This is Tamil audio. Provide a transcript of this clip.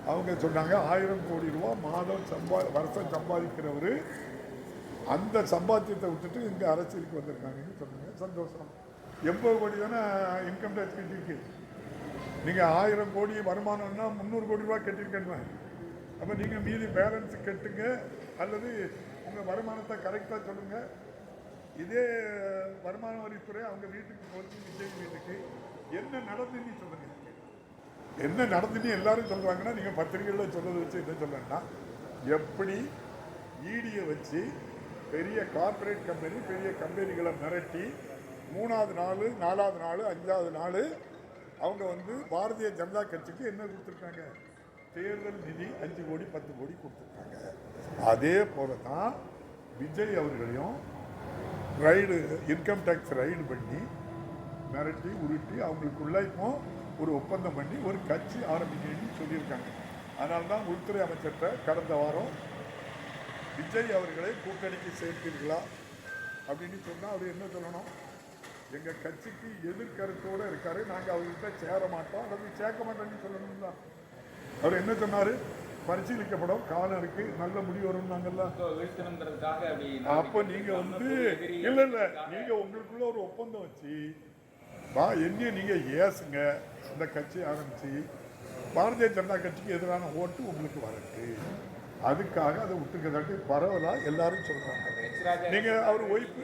அவங்க சொன்னாங்க 1000 கோடி ரூபா மாதம் வருஷம் சம்பாதிக்கிறவர் அந்த சம்பாத்தியத்தை விட்டுட்டு இங்கே அரசியலுக்கு வந்திருக்காங்கன்னு சொன்னாங்க. சந்தோஷம். 80 கோடி தானே இன்கம் டேக்ஸ் கட்டியிருக்கு. நீங்கள் 1000 கோடி வருமானம்னா 300 கோடி ரூபா கட்டியிருக்கேன். அப்போ நீங்கள் மீதி பேலன்ஸ் கட்டுங்க, அல்லது உங்கள் வருமானத்தை கரெக்டாக சொல்லுங்கள். இதே வருமான வரித்துறை அவங்க வீட்டுக்கு போச்சு, விஜய் வீட்டுக்கு என்ன நடந்துன்னு சொல்லுங்க. என்ன நடந்துன்னு எல்லாரும் சொல்கிறாங்கன்னா நீங்கள் பத்திரிகைகளில் சொல்றதை வச்சு என்ன சொல்லணும்னா, எப்படி ஈடியை வச்சு பெரிய கார்பரேட் கம்பெனி பெரிய கம்பெனிகளை மிரட்டி 3வது நாள் 4வது நாள் 5வது நாள் அவங்க பாரதிய ஜனதா கட்சிக்கு என்ன கொடுத்துருக்காங்க, தேர்தல் நிதி 5 கோடி 10 கோடி கொடுத்துருக்காங்க. அதே போல தான் விஜய் அவர்களையும் ரைடு இன்கம் டேக்ஸ் ரைடு பண்ணி மிரட்டி உருட்டி அவங்களுக்குள்ள இப்போ ஒரு ஒப்பந்தம் பண்ணி ஒரு கட்சி ஆரம்பிக்கணும்னு சொல்லியிருக்காங்க. அதனால தான் உள்துறை அமைச்சர்கிட்ட கடந்த வாரம் விஜய் அவர்களை கூட்டணிக்கு சேர்த்தீர்களா அப்படின்னு சொன்னால் அவர் என்ன சொல்லணும், எங்கள் கட்சிக்கு எதிர்கருத்தோடு இருக்காரு, நாங்கள் அவர்கிட்ட சேர மாட்டோம் அல்லது சேர்க்க மாட்டோம்னு சொல்லணும் தான். அவர் என்ன சொன்னார், பரிசீலிக்கப்படும், காலம் இருக்கு, நல்ல முடிவு வரும் நாங்கள்ல. அப்போ நீங்கள் இல்லை இல்லை நீங்கள் உங்களுக்குள்ள ஒரு ஒப்பந்தம் வச்சு என்ன நீங்கள் ஏசுங்க, அந்த கட்சி ஆரம்பித்து பாரதிய ஜனதா கட்சிக்கு எதிரான ஓட்டு உங்களுக்கு வரட்டு, அதுக்காக அதை விட்டுக்கிறதாட்டு பரவலாக எல்லாரும் சொல்கிறாங்க. நீங்கள் அவர் ஒய்ஃபு